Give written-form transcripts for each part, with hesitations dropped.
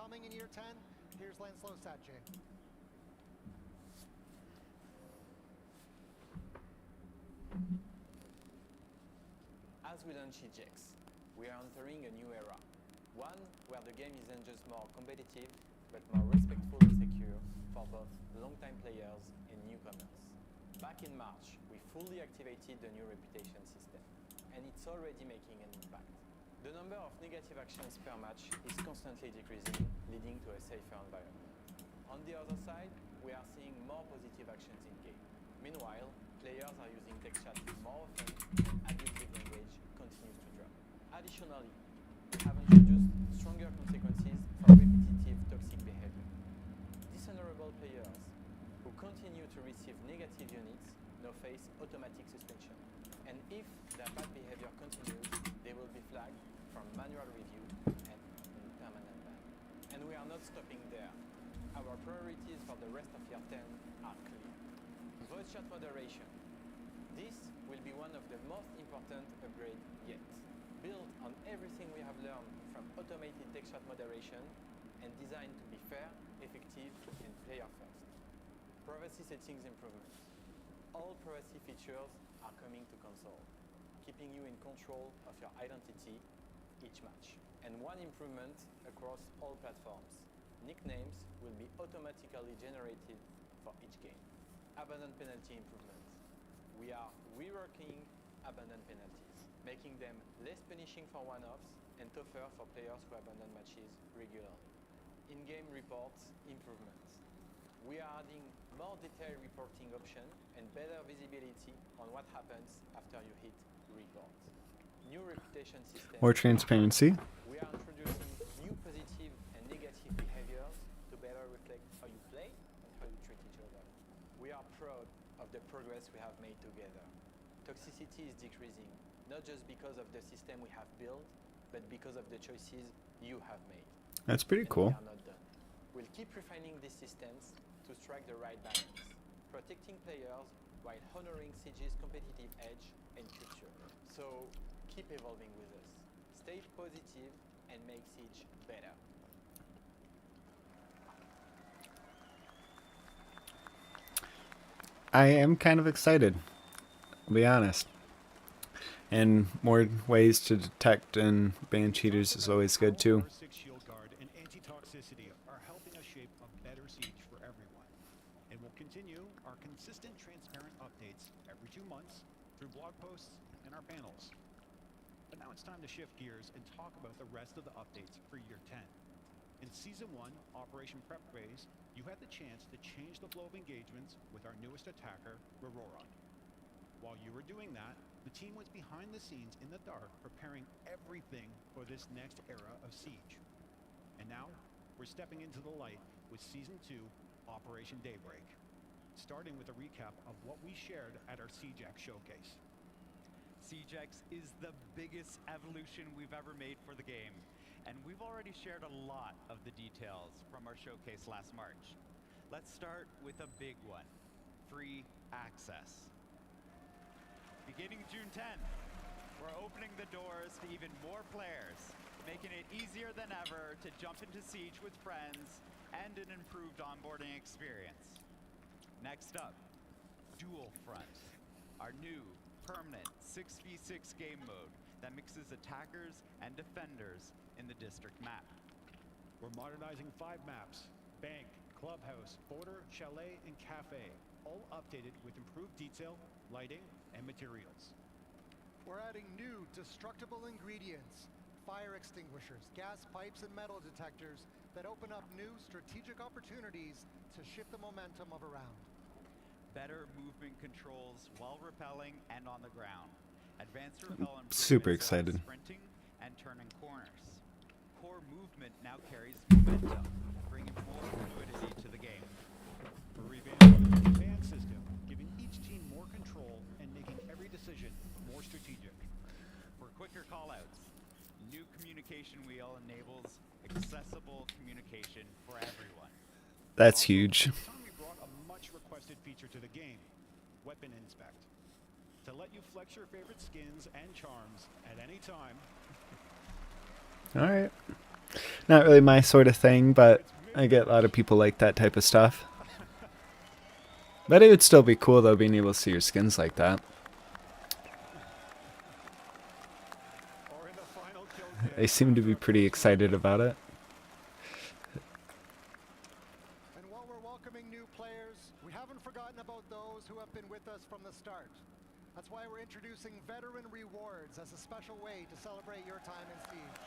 coming in year 10? Here's Lancelot Satche. As we launch EGX, we are entering a new era. One where the game isn't just more competitive, but more respectful and secure for both long-time players and newcomers. Back in March, we fully activated the new reputation system, and it's already making an impact. The number of negative actions per match is constantly decreasing, leading to a safer environment. On the other side, we are seeing more positive actions in-game. Meanwhile, players are using text chat more often, and abusive language continues to drop. Additionally, we have introduced stronger consequences for repetitive toxic behavior. Dishonorable players who continue to receive negative units now face automatic suspension. And if their bad behavior continues, they will be flagged from manual review and permanent ban. And we are not stopping there. Our priorities for the rest of year 10 are clear. Voice chat moderation. This will be one of the most important upgrades yet. Built on everything we have learned from automated text chat moderation and designed to be fair, effective, and player-first. Privacy settings improvements. All privacy features are coming to console, keeping you in control of your identity each match. And one improvement across all platforms. Nicknames will be automatically generated for each game. Abandon penalty improvements. We are reworking abandon penalties, making them less punishing for one-offs and tougher for players who abandon matches regularly. In-game reports improvements. We are adding more detailed reporting options and better visibility on what happens after you hit report. New reputation system. More transparency. We are introducing new positive and negative behaviors to better reflect how you play and how you treat each other. We are proud of the progress we have made together. Toxicity is decreasing, not just because of the system we have built, but because of the choices you have made. That's pretty cool. We are not done. We'll keep refining these systems to strike the right balance, protecting players while honoring Siege's competitive edge and culture. So keep evolving with us. Stay positive and make Siege better. I am kind of excited, I'll be honest. And more ways to detect and ban cheaters is always good too. Shield Guard and anti-toxicity are helping us shape a better Siege for everyone. And we'll continue our consistent, transparent updates every 2 months through blog posts and our panels. But now it's time to shift gears and talk about the rest of the updates for year 10. In Season 1, Operation Prep Phase, you had the chance to change the flow of engagements with our newest attacker, Roron. While you were doing that, the team was behind the scenes in the dark preparing everything for this next era of Siege. And now, we're stepping into the light with Season 2, Operation Daybreak. Starting with a recap of what we shared at our SiegeX showcase. SiegeX is the biggest evolution we've ever made for the game, and we've already shared a lot of the details from our showcase last March. Let's start with a big one, free access. Beginning June 10th, we're opening the doors to even more players, making it easier than ever to jump into Siege with friends and an improved onboarding experience. Next up, Duel Front, our new permanent 6v6 game mode that mixes attackers and defenders in the district map. We're modernizing 5 maps: Bank, Clubhouse, Border, Chalet, and Cafe, all updated with improved detail, lighting, and materials. We're adding new destructible ingredients, fire extinguishers, gas pipes, and metal detectors that open up new strategic opportunities to shift the momentum of a round. Better movement controls while rappelling and on the ground. Advanced rappel improvements Super like excited. sprinting and turning corners. Core movement now carries momentum, bringing more fluidity to the game. We're revamping the command system, giving each team more control and making every decision more strategic. For quicker callouts, new communication wheel enables accessible communication for everyone. That's huge. This time we brought a much requested feature to the game, Weapon Inspect. To let you flex your favorite skins and charms at any time. Alright. Not really my sort of thing, but I get a lot of people like that type of stuff. But it would still be cool though, being able to see your skins like that. Or in the final kill They seem to be pretty excited about it. And while we're welcoming new players, we haven't forgotten about those who have been with us from the start. That's why we're introducing veteran rewards as a special way to celebrate your time in Siege.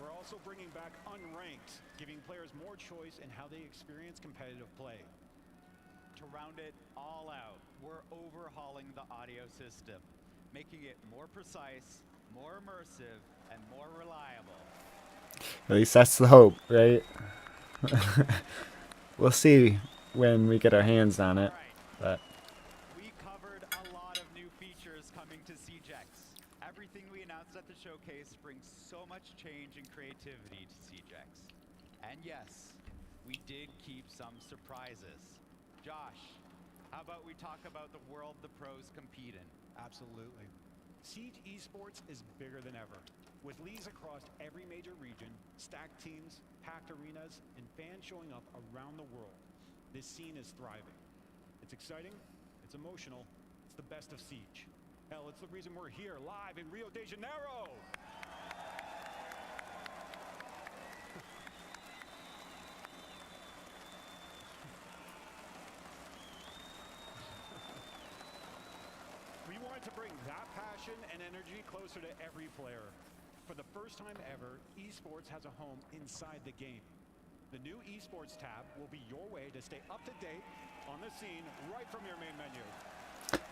We're also bringing back Unranked, giving players more choice in how they experience competitive play. To round it all out, we're overhauling the audio system, making it more precise, more immersive, and more reliable. At least that's the hope, right? We'll see when we get our hands on it. But We covered a lot of new features coming to CJX. Everything we announced at the showcase brings so much change and creativity to CJX. And yes, we did keep some surprises. Josh, how about we talk about the world the pros compete in? Absolutely. Siege Esports is bigger than ever. With leagues across every major region, stacked teams, packed arenas, and fans showing up around the world, this scene is thriving. It's exciting, it's emotional, it's the best of Siege. Hell, it's the reason we're here live in Rio de Janeiro! We wanted to bring that passion and energy closer to every player. For the first time ever, esports has a home inside the game. The new esports tab will be your way to stay up to date on the scene right from your main menu.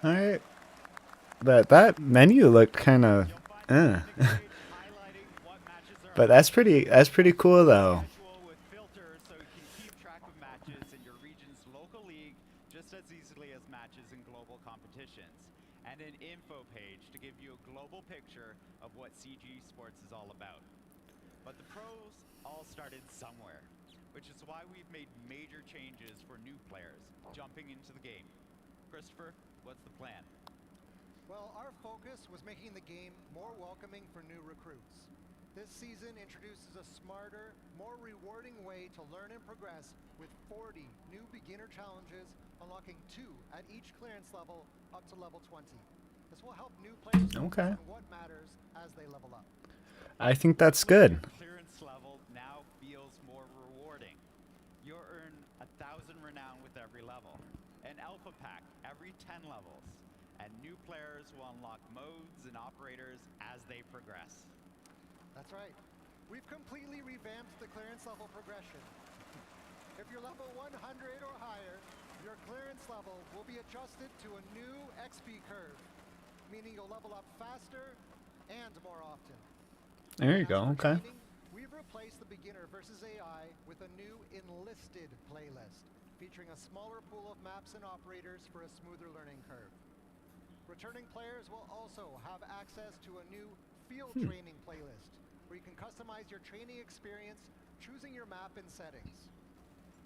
alright. But that menu looked kinda Highlighting what matches are But that's pretty cool though. Visual with filters so you can keep track of matches in your region's local league just as easily as matches in global competitions. And an info page to give you a global picture of what CG Sports is all about. But the pros all started somewhere, which is why we've made major changes for new players jumping into the game. Christopher, what's the plan? Well, our focus was making the game more welcoming for new recruits. This season introduces a smarter, more rewarding way to learn and progress with 40 new beginner challenges, unlocking 2 at each clearance level up to level 20. This will help new players Okay. focus on what matters as they level up. I think that's good. Clearance level now feels more rewarding. You'll earn 1,000 renown with every level, an alpha pack every 10 levels, and new players will unlock modes and operators as they progress. That's right. We've completely revamped the clearance level progression. If you're level 100 or higher, your clearance level will be adjusted to a new XP curve, meaning you'll level up faster and more often. There you As go. for Okay. training, we've replaced the beginner versus AI with a new enlisted playlist, featuring a smaller pool of maps and operators for a smoother learning curve. Returning players will also have access to a new field training playlist, where you can customize your training experience, choosing your map and settings.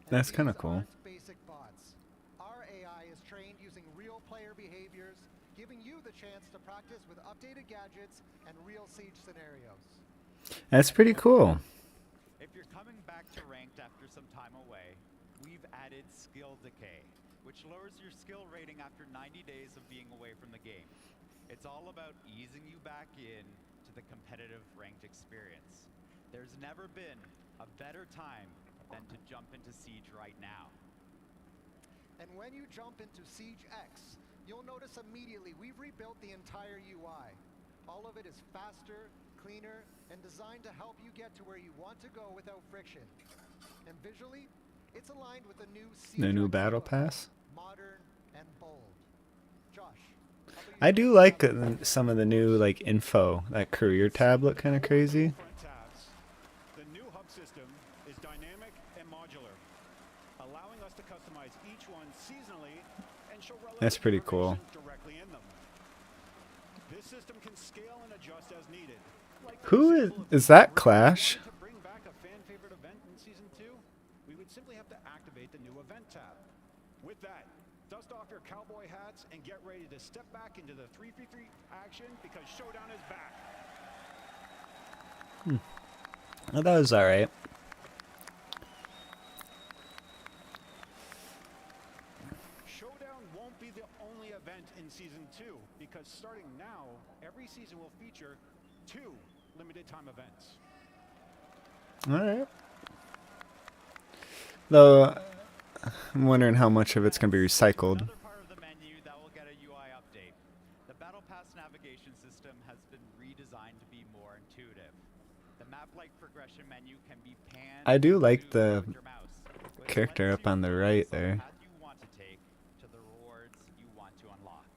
And That's kinda these cool. aren't basic bots. Our AI is trained using real player behaviors, giving you the chance to practice with updated gadgets and real Siege scenarios. That's pretty cool. If you're coming back to ranked after some time away, we've added skill decay, which lowers your skill rating after 90 days of being away from the game. It's all about easing you back in to the competitive ranked experience. There's never been a better time than to jump into Siege right now. And when you jump into Siege X, you'll notice immediately we've rebuilt the entire UI. All of it is faster, cleaner, and designed to help you get to where you want to go without friction. And visually, it's aligned with the new Siege The new X battle look, pass. modern and bold. Josh, how about you I take do it like from some of the new like info. That career tab look kind of crazy. Front tabs. The new hub system is dynamic and modular, allowing us to customize each one seasonally and show relevant That's pretty cool. information directly in them. This system can scale and adjust as needed. Like Who for is- example, if is we that wanted Clash? to bring back a fan favorite event in season 2, we would simply have to activate the new event tab. With that, Dust off your cowboy hats and get ready to step back into the 3v3 action because Showdown is back. Well, that was alright. Showdown won't be the only event in Season 2 because starting now, every season will feature 2 limited time events. Alright. Though, I'm wondering how much of it's going to be recycled. Another part of the menu that will get a UI update. The Battle Pass navigation system has been redesigned to be more intuitive. The map-like progression menu can be panned. I do like and the zoomed with your mouse, which character lets up on you the focus right on the there. path you want to take to the rewards you want to unlock.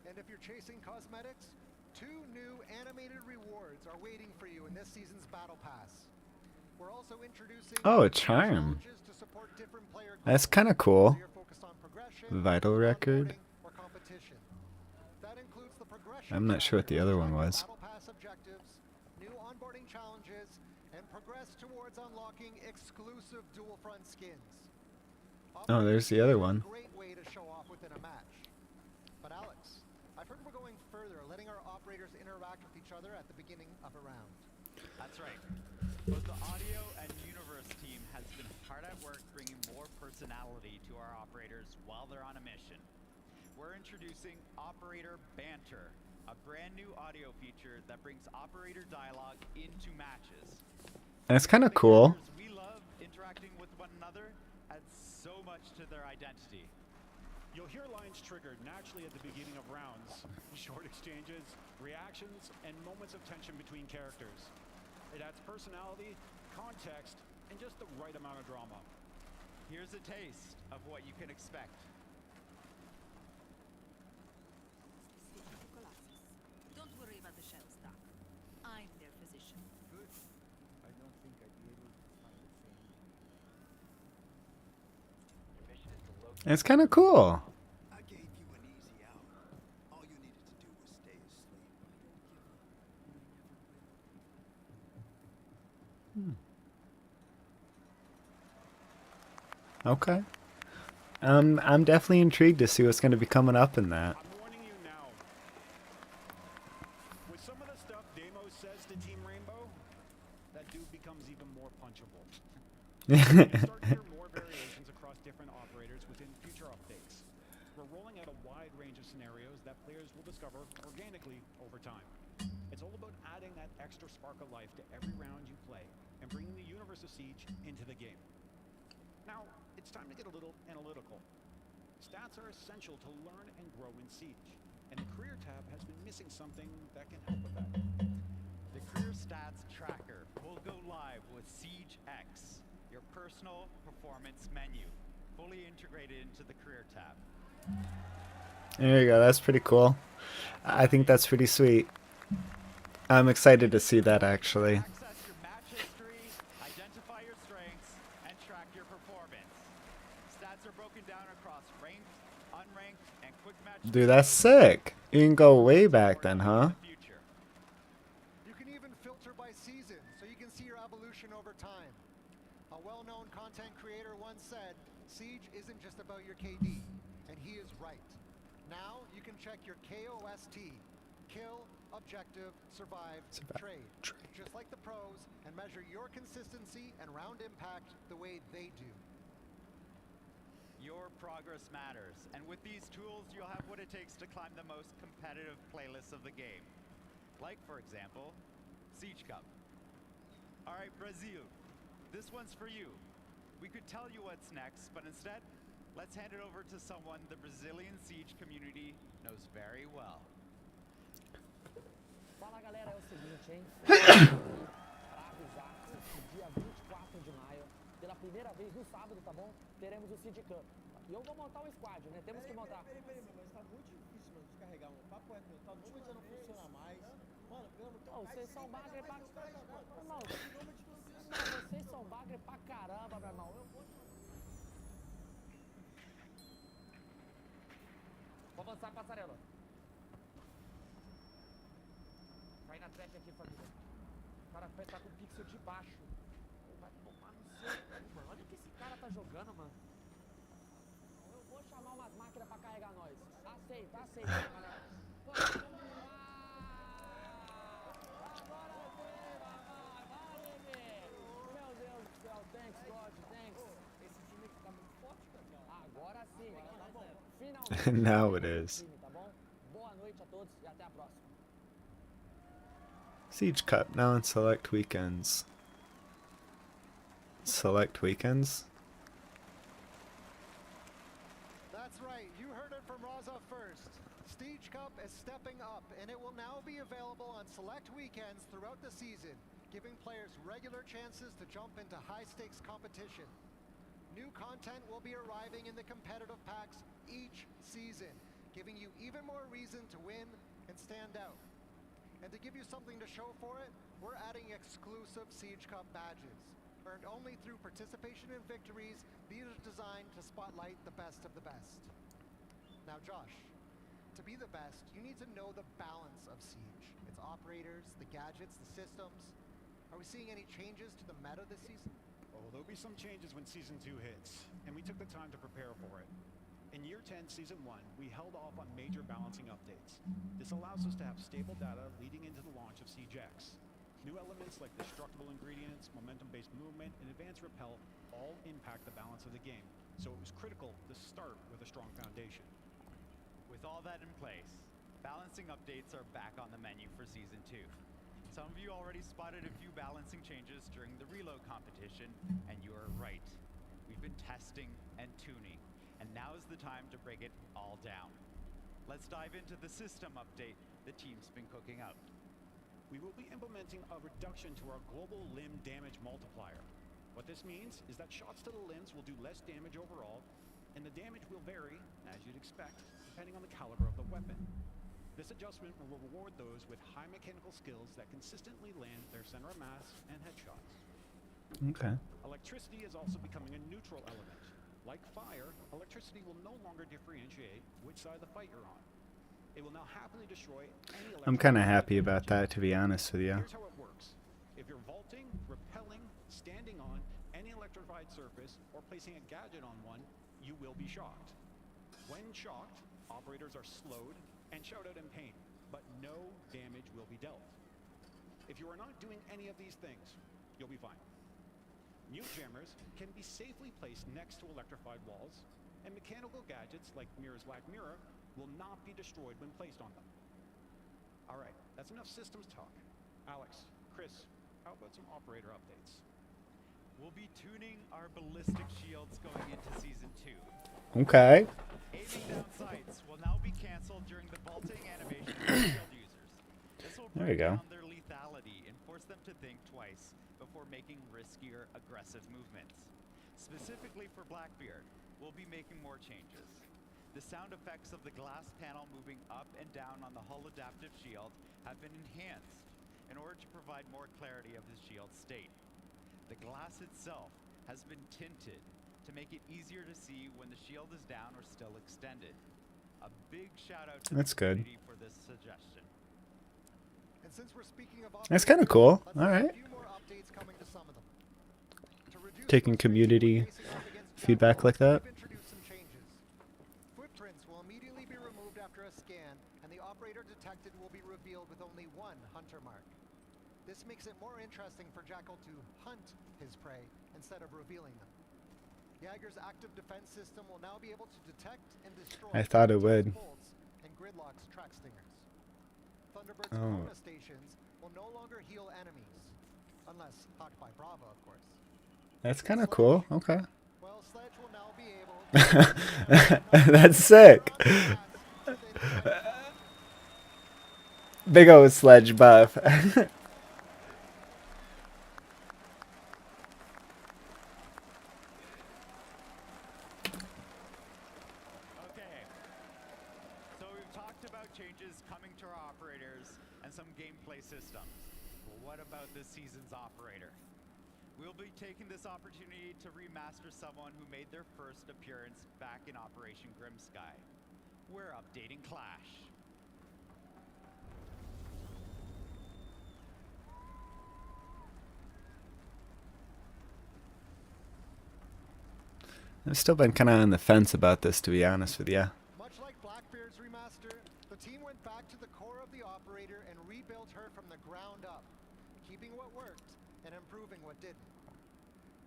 And if you're chasing cosmetics, 2 new animated rewards are waiting for you in this season's Battle Pass. We're also introducing Oh, a new charm. challenges to support different player That's goals, kind of cool. whether you're focused on progression, Vital record. onboarding, or competition. That includes the progression I'm not sure what the tracker, other one tracking was. Battle Pass objectives, new onboarding challenges, and progress towards unlocking exclusive dual front skins. Oh, there's the other one. Great way to show off within a match. But Alex, I've heard we're going further, letting our operators interact with each other at the beginning of a round. That's right. Both the audio and universe team has been hard at work bringing more personality to our operators while they're on a mission. We're introducing Operator Banter, a brand new audio feature that brings operator dialogue into matches. That's kind of The cool. characters we love interacting with one another adds so much to their identity. You'll hear lines triggered naturally at the beginning of rounds, short exchanges, reactions, and moments of tension between characters. It adds personality, context, and just the right amount of drama. Here's a taste of what you can expect. Don't worry about the shells, Doc. I'm their physician. Good. I don't think I'd be able to find the same. Your mission is to locate. It's kind of cool. I gave you an easy out. All you needed to do was stay asleep. Okay. I'm definitely intrigued to see what's going to be coming up in that. I'm warning you now. With some of the stuff Deimos says to Team Rainbow, that dude becomes even more punchable. You can start to hear more variations across different operators within future updates. We're rolling out a wide range of scenarios that players will discover organically over time. It's all about adding that extra spark of life to every round you play and bringing the universe of Siege into the game. Now, it's time to get a little analytical. Stats are essential to learn and grow in Siege, and the Career tab has been missing something that can help with that. The Career Stats Tracker will go live with Siege X, your personal performance menu, fully integrated into the Career tab. There you go. That's pretty cool. I think that's pretty sweet. I'm excited to see that actually. Access your match history, identify your strengths, and track your performance. Stats are broken down across ranked, unranked, and quick match. Dude, that's sick. You can go way back then, huh? Future. You can even filter by season, so you can see your evolution over time. A well-known content creator once said, Siege isn't just about your KD, and he is right. Now you can check your KOST, kill, objective, survive, trade, just like the pros, and measure your consistency and round impact the way they do. Your progress matters, and with these tools, you'll have what it takes to climb the most competitive playlists of the game. Like, for example, Siege Cup. All right, Brazil, this one's for you. We could tell you what's next, but instead, let's hand it over to someone the Brazilian Siege community knows very well. Fala galera, é o seguinte, hein? Pra avisar que dia 24 de maio, pela primeira vez no sábado, tá bom? Teremos o Seed Cup. E eu vou montar um squad, né? Temos que montar. Peraí, mas tá muito difícil, mano, descarregar um papo reto. Tá tudo já não funciona mais. Mano, pelo amor de Deus. Ô, vocês são bagre pra... Irmão, vocês são bagre pra caramba, meu irmão. Eu vou... Vou avançar, passarela. Cai na trap aqui, família. O cara tá com o pixel de baixo. Vai tomar no seu, mano. Olha o que esse cara tá jogando, mano. Eu vou chamar umas máquinas máquina pra carregar nós. Aceita, aceita, camarada. Vamos. Agora sim, vai, bebê. Meu Deus do céu, thanks, God, thanks. Esse time tá muito forte, campeão. Agora sim, tá bom. Finalmente. Now it is. Tá bom? Boa noite a todos e até a próxima. Siege Cup now on select weekends. Select weekends? That's right, you heard it from Raza first. Siege Cup is stepping up, and it will now be available on select weekends throughout the season, giving players regular chances to jump into high-stakes competition. New content will be arriving in the competitive packs each season, giving you even more reason to win and stand out. And to give you something to show for it, we're adding exclusive Siege Cup badges. Earned only through participation in victories, these are designed to spotlight the best of the best. Now Josh, to be the best, you need to know the balance of Siege. Its operators, the gadgets, the systems. Are we seeing any changes to the meta this season? Oh, there'll be some changes when Season 2 hits, and we took the time to prepare for it. In Year 10, Season 1, we held off on major balancing updates. This allows us to have stable data leading into the launch of Siege X. New elements like destructible ingredients, momentum-based movement, and advanced repel all impact the balance of the game, so it was critical to start with a strong foundation. With all that in place, balancing updates are back on the menu for Season 2. Some of you already spotted a few balancing changes during the reload competition, and you are right. We've been testing and tuning, and now is the time to break it all down. Let's dive into the system update the team's been cooking up. We will be implementing a reduction to our global limb damage multiplier. What this means is that shots to the limbs will do less damage overall, and the damage will vary, as you'd expect, depending on the caliber of the weapon. This adjustment will reward those with high mechanical skills that consistently land their center of mass and headshots. Okay. Electricity is also becoming a neutral element. Like fire, electricity will no longer differentiate which side of the fight you're on. It will now happily destroy any I'm kind of happy about that, to be honest with you. Here's how it works. If you're vaulting, rappelling, standing on any electrified surface, or placing a gadget on one, you will be shocked. When shocked, operators are slowed and shout out in pain, but no damage will be dealt. If you are not doing any of these things, you'll be fine. Mute jammers can be safely placed next to electrified walls, and mechanical gadgets like Mirror's Black Mirror will not be destroyed when placed on them. Alright, that's enough systems talk. Alex, Chris, how about some operator updates? We'll be tuning our ballistic shields going into Season 2. Okay. Aiming down sights will now be cancelled during the vaulting animation for shield users. This will There you break go. down their lethality and force them to think twice before making riskier, aggressive movements. Specifically for Blackbeard, we'll be making more changes. The sound effects of the glass panel moving up and down on the hull adaptive shield have been enhanced in order to provide more clarity of his shield state. The glass itself has been tinted to make it easier to see when the shield is down or still extended. A big shout out to That's the good. community for this suggestion. And since we're speaking of That's kind of cool. let's All have right. a few more updates coming to some of them. To reduce Taking frustration community when facing off against feedback jackals, like that. we've introduced some changes. Footprints will immediately be removed after a scan, and the operator detected will be revealed with only one hunter mark. This makes it more interesting for Jackal to hunt his prey instead of revealing them. Jaeger's active defense system will now be able to detect and destroy I thought it Jack's would. bolts and Gridlock's track stingers. Thunderbird's Oh. Corona stations will no longer heal enemies, unless hawked by Brava, of course. That's kind of cool. Okay. Well, Sledge will now be able to That's sick. Big old sledge buff. Okay, so we've talked about changes coming to our operators and some gameplay systems. Well, what about this season's operator? We'll be taking this opportunity to remaster someone who made their first appearance back in Operation Grimsky. We're updating Clash. I've still been kind of on the fence about this, to be honest with you. Spears remaster, the team went back to the core of the operator and rebuilt her from the ground up, keeping what worked and improving what didn't.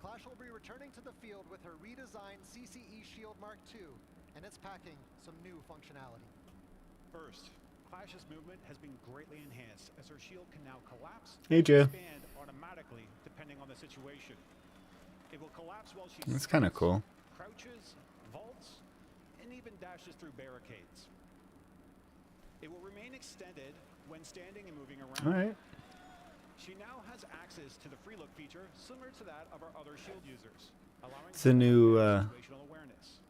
Clash will be returning to the field with her redesigned CCE Shield Mark II, and it's packing some new functionality. First, Clash's movement has been greatly enhanced as her shield can now collapse Hey, and Joe. expand automatically depending on the situation. It will collapse while she That's kind of sprints, cool. crouches, vaults, and even dashes through barricades. It will remain extended when standing and moving around. All right. She now has access to the free look feature similar to that of our other shield users, allowing It's a new situational awareness.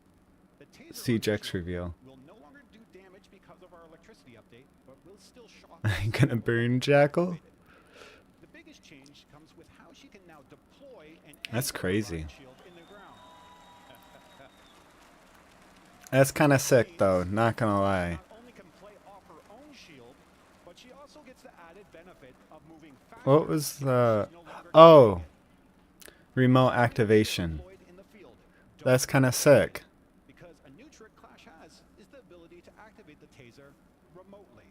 The taser Siege on X shield reveal. will no longer do damage because of our electricity update, but will still shock. I'm gonna burn Jackal. The biggest change comes with how she can now deploy and That's anchor her crazy. riot shield in the ground. That's kind of sick, though. Not gonna lie. Not only can play off her own shield, but she also gets the added benefit of moving faster. What was because the? she's no longer Oh, carrying it. remote activation. Deployed in the field. Don't That's kind of forget it, sick. because a new trick Clash has is the ability to activate the taser remotely,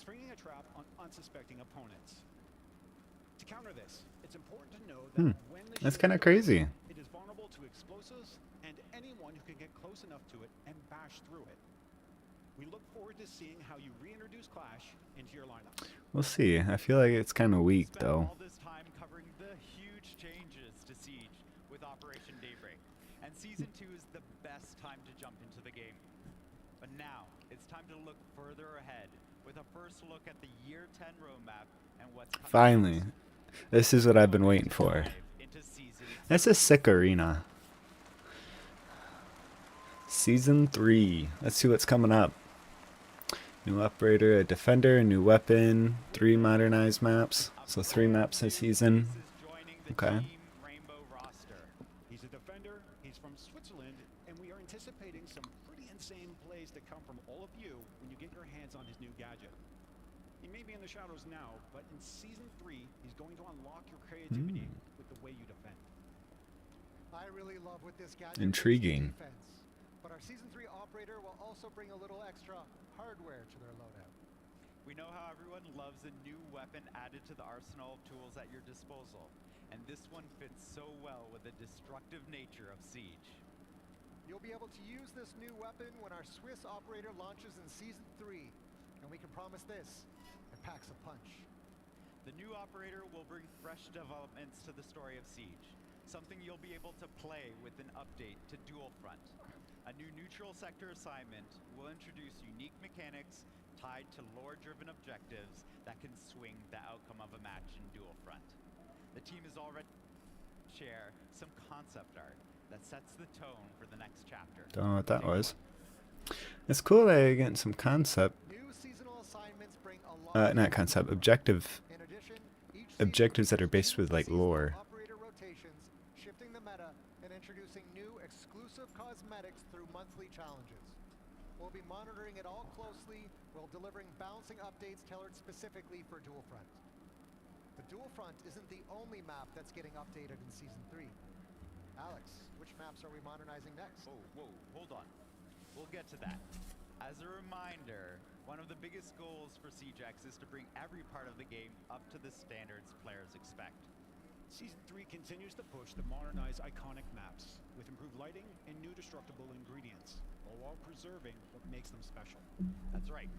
springing a trap on unsuspecting opponents. To counter this, it's important to know that when the That's shield kind of goes crazy. up, it is vulnerable to explosives and anyone who can get close enough to it and bash through it. We look forward to seeing how you reintroduce Clash into your lineup. We'll see. I feel like it's kind of weak, Spent though. all this time covering the huge changes to Siege with Operation Daybreak, and Season 2 is the best time to jump into the game. But now, it's time to look further ahead with a first look at the Year 10 roadmap and what's coming Finally. next. This is what I've been waiting for. Dive into Season That's a sick arena. Season 3. Let's see what's coming up. New operator, a defender, a new weapon, 3 modernized maps. So 3 maps this season. This is joining the Okay. Team Rainbow roster. He's a defender, he's from Switzerland, and we are anticipating some pretty insane plays to come from all of you when you get your hands on his new gadget. He may be in the shadows now, but in Season 3, he's going to unlock your creativity with the way you defend. I really love what this gadget Intriguing. brings to defense, but our Season 3 operator will also bring a little extra hardware to their loadout. We know how everyone loves a new weapon added to the arsenal of tools at your disposal, and this one fits so well with the destructive nature of Siege. You'll be able to use this new weapon when our Swiss operator launches in Season 3, and we can promise this, it packs a punch. The new operator will bring fresh developments to the story of Siege, something you'll be able to play with an update to Dual Front. A new neutral sector assignment will introduce unique mechanics tied to lore-driven objectives that can swing the outcome of a match in Dual Front. The team is already share some concept art that sets the tone for the next chapter. Don't know what that Take a was. look. It's cool that you're getting some concept. New seasonal assignments bring a lot Not concept, objective. In addition, each Objectives season that are based with, like, seasonal lore. Operator rotations, shifting the meta and introducing new exclusive cosmetics through monthly challenges. We'll be monitoring it all closely while delivering bouncing updates tailored specifically for Dual Front. The Dual Front isn't the only map that's getting updated in Season 3. Alex, which maps are we modernizing next? Whoa, hold on. We'll get to that. As a reminder, one of the biggest goals for Siege X is to bring every part of the game up to the standards players expect. Season 3 continues to push to modernize iconic maps with improved lighting and new destructible ingredients, all while preserving what makes them special. That's right.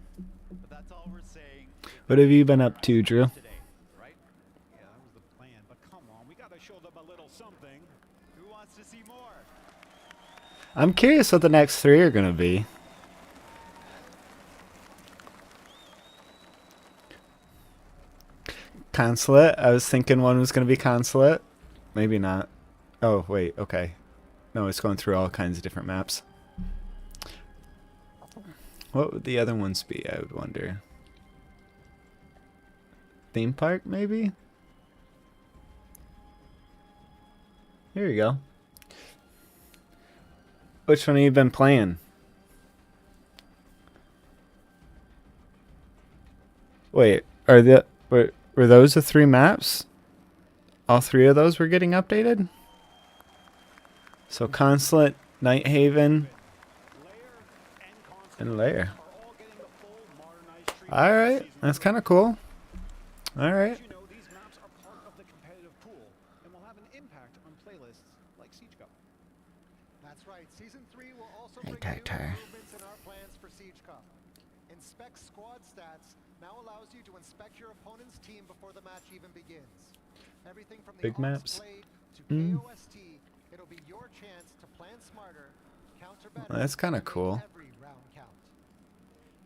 But that's all we're saying. What have you been up to, Drew? Today, right? Yeah, that was the plan, but come on, we gotta show them a little something. Who wants to see more? I'm curious what the next 3 are going to be. Consulate. I was thinking one was going to be Consulate. Maybe not. Oh, wait. Okay. No, it's going through all kinds of different maps. What would the other ones be, I would wonder? Theme park, maybe? Here you go. Which one have you been playing? Wait, were those the 3 maps? All 3 of those were getting updated? So Consulate, Night Haven, Lair and and lair. are all getting the full modernized treatment All this right, season. that's kind of cool. All right. As you know, these maps are part of the competitive pool and will have an impact on playlists like Siege Cup. That's right. Season 3 will also Hey, bring Tartar. new improvements in our plans for Siege Cup. Inspect squad stats now allows you to inspect your opponent's team before the match even begins. Everything from the Big ops maps. played to Mm. KOST, it'll be your chance to plan smarter, counter better. Well, that's kinda and make cool. Every round count.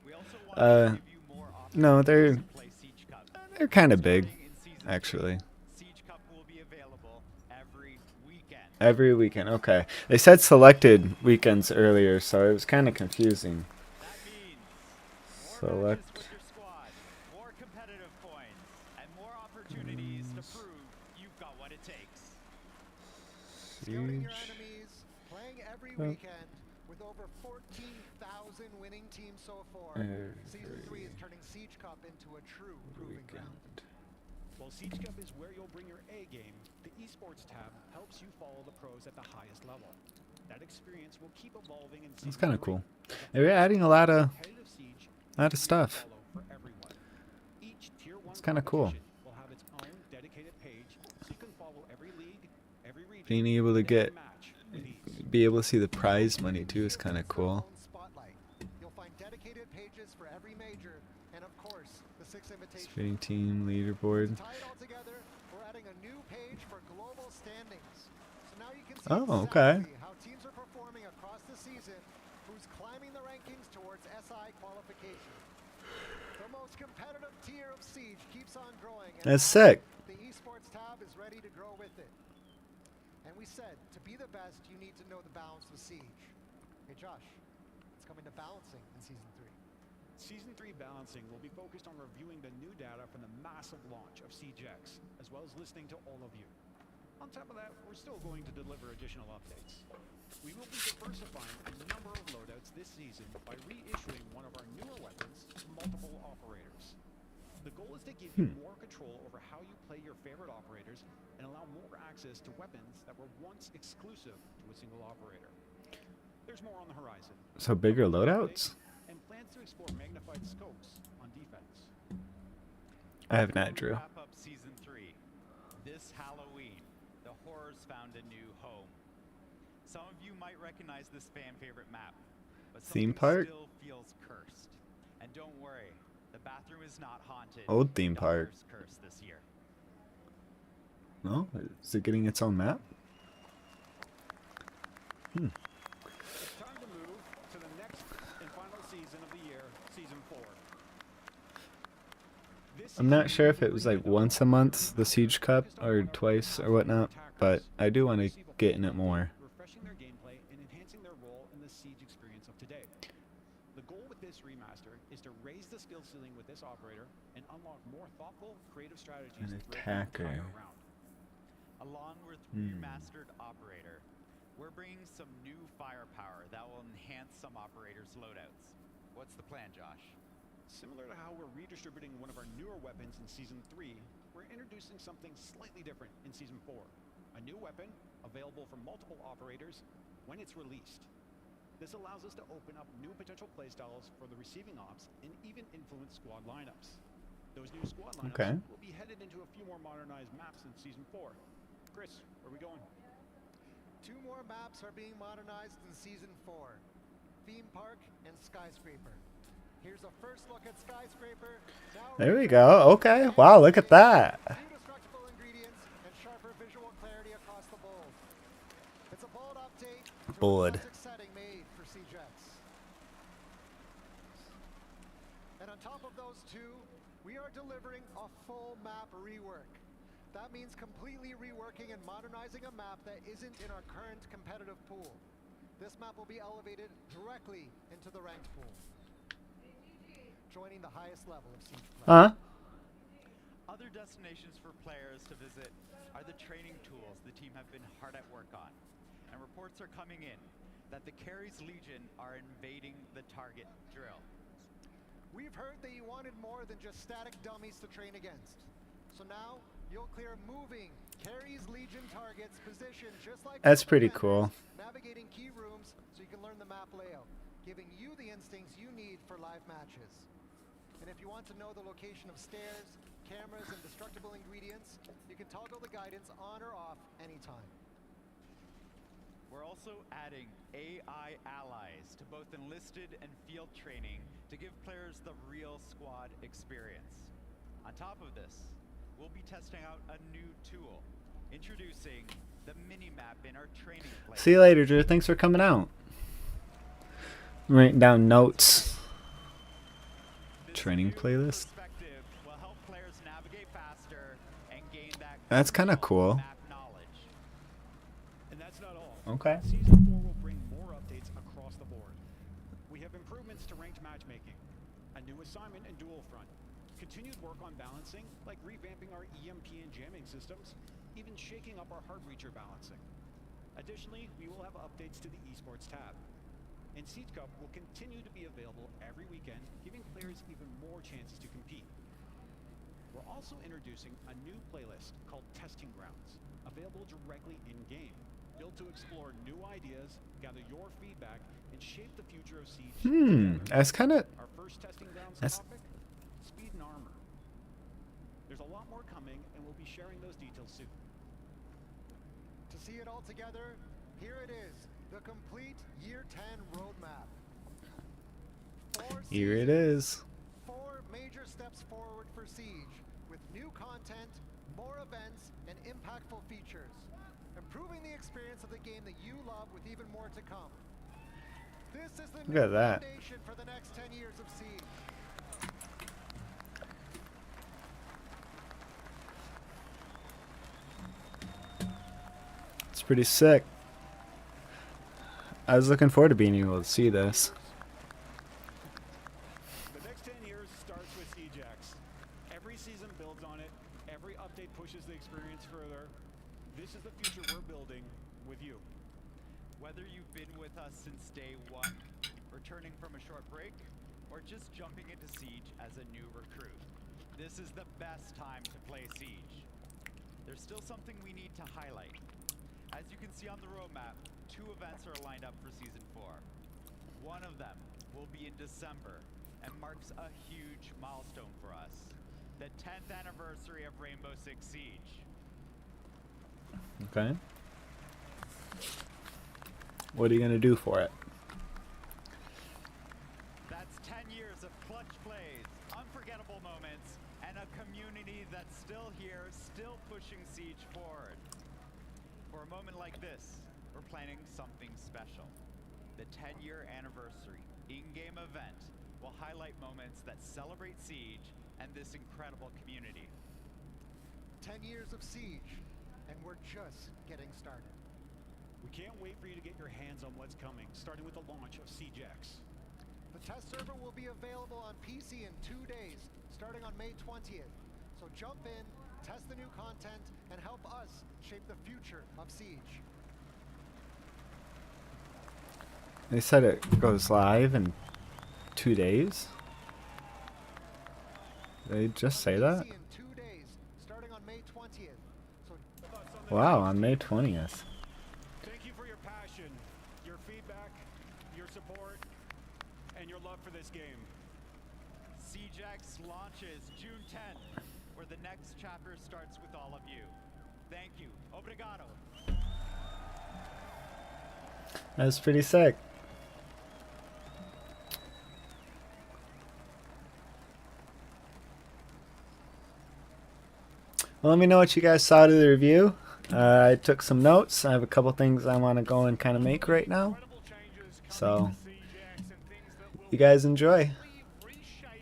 We also want to give you more no, opportunities to play Siege Cup. They're kind of big, Starting in Season 3, actually. Siege Cup will be available every weekend. Every weekend. Okay. They said selected weekends earlier, so it was kind of confusing. That means more Select. matches with your squad, more competitive points, and more opportunities to prove you've got what it takes. Scouting your Siege. enemies, playing every Oh. weekend with over 14,000 winning teams so far. Season 3 is turning Siege Cup into a true proving ground. Weekend. While Siege Cup is where you'll bring your A game, the esports tab helps you follow the pros at the highest level. That experience will keep evolving in That's Season kind of 3 cool. as a They're adding a lot of competitive Siege stuff. follow for everyone. Each tier 1 It's kinda cool. competition will have its own dedicated page so you can follow every league, every region, Being able to and every get, match with ease. be able to see the prize money too is kind of cool. Own spotlight. You'll find dedicated pages for every major, and of course, the 6 invitations. Spinning team leaderboard. To tie it all together, we're adding a new page for global standings. So now you can see Oh, okay. exactly how teams are performing across the season, who's climbing the rankings towards SI qualification. The most competitive tier of Siege keeps on growing. And That's now sick. The esports tab is ready to grow with it. And we said, to be the best, you need to know the balance of Siege. Hey Josh, it's coming to balancing in Season 3. Season 3 balancing will be focused on reviewing the new data from the massive launch of CGX, as well as listening to all of you. On top of that, we're still going to deliver additional updates. We will be diversifying a number of loadouts this season by reissuing one of our newer weapons to multiple operators. The goal is to give you more control over how you play your favorite operators and allow more access to weapons that were once exclusive to a single operator. There's more on the horizon. So bigger loadouts? And plans to explore magnified scopes on defense. I have not, Drew. Wrap up Season 3. This Halloween, the horrors found a new home. Some of you might recognize this fan favorite map, but Theme something park? still feels cursed. And don't worry, the bathroom is not haunted. Old theme park. Daughter's cursed this year. No? Is it getting its own map? Time to move to the next and final season of the year, Season 4. I'm not sure if it was like once a month, the Siege Cup, or twice or whatnot, but I do want to get in it more. Refreshing their gameplay and enhancing their role in the Siege experience of today. The goal with this remaster is to raise the skill ceiling with this operator and unlock more thoughtful, creative strategies An throughout the attacker. entire round. Along with remastered operator, we're bringing some new firepower that will enhance some operators' loadouts. What's the plan, Josh? Similar to how we're redistributing one of our newer weapons in Season 3, we're introducing something slightly different in Season 4. A new weapon, available for multiple operators when it's released. This allows us to open up new potential playstyles for the receiving ops and even influence squad lineups. Those new squad lineups Okay. will be headed into a few more modernized maps in Season 4. Chris, where are we going? 2 more maps are being modernized in Season 4. Theme Park and Skyscraper. Here's a first look at Skyscraper. Now There we go. Okay. Wow, look at that. Indestructible ingredients and sharper visual clarity across the board. It's a bold update to a Bold. classic setting made for CGX. And on top of those 2, we are delivering a full map rework. That means completely reworking and modernizing a map that isn't in our current competitive pool. This map will be elevated directly into the ranked pool, joining the highest level of Siege play. Huh? Other destinations for players to visit are the training tools the team have been hard at work on. And reports are coming in that the Carries Legion are invading the target drill. We've heard that you wanted more than just static dummies to train against. So now, you'll clear moving Carries Legion targets positioned just like That's real pretty defenders, cool. navigating key rooms so you can learn the map layout. giving you the instincts you need for live matches. And if you want to know the location of stairs, cameras, and destructible ingredients, you can toggle the guidance on or off anytime. We're also adding AI allies to both enlisted and field training to give players the real squad experience. On top of this, we'll be testing out a new tool, introducing the mini-map in our training place. See you later, Drew. Thanks for coming out. I'm writing down notes. This Training new playlist. perspective will help players navigate faster and gain that That's kinda crucial cool. map knowledge. And that's not all. Okay. Season 4 will bring more updates across the board. We have improvements to ranked matchmaking, a new assignment in Dual Front, continued work on balancing, like revamping our EMP and jamming systems, even shaking up our heart reacher balancing. Additionally, we will have updates to the esports tab. And Siege Cup will continue to be available every weekend, giving players even more chances to compete. We're also introducing a new playlist called Testing Grounds, available directly in-game, built to explore new ideas, gather your feedback, and shape the future of Siege. together. That's kind of. Our first Testing Grounds That's- topic, speed and armor. There's a lot more coming, and we'll be sharing those details soon. To see it all together, here it is, the complete Year 10 roadmap. Here it is. 4 major steps forward for Siege, with new content, more events, and impactful features. Improving the experience of the game that you love with even more to come. This is the Look new at that. foundation for the next 10 years of Siege. It's pretty sick. I was looking forward to being able to see this. The next 10 years starts with Siegex. Every season builds on it. Every update pushes the experience further. This is the future we're building with you. Whether you've been with us since day one, returning from a short break, or just jumping into Siege as a new recruit, this is the best time to play Siege. There's still something we need to highlight. As you can see on the roadmap, 2 events are lined up for Season 4. One of them will be in December and marks a huge milestone for us, the 10th anniversary of Rainbow Six Siege. Okay. What are you gonna do for it? That's 10 years of clutch plays, unforgettable moments, and a community that's still here, still pushing Siege forward. For a moment like this, we're planning something special. The 10-year anniversary in-game event will highlight moments that celebrate Siege and this incredible community. 10 years of Siege, and we're just getting started. We can't wait for you to get your hands on what's coming, starting with the launch of Siegex. The test server will be available on PC in 2 days, starting on May 20th. So jump in, test the new content, and help us shape the future of Siege. They said it goes live in 2 days. Did they just say that? PC in 2 days, starting on May 20th. So Wow, on May 20th. Thank you for your passion, your feedback, your support, and your love for this game. Siegex launches June 10th, where the next chapter starts with all of you. Thank you. Obrigado. That's pretty sick. Well, let me know what you guys thought of the review. I took some notes. I have a couple things I want to go and kind of make right now. So, you guys enjoy.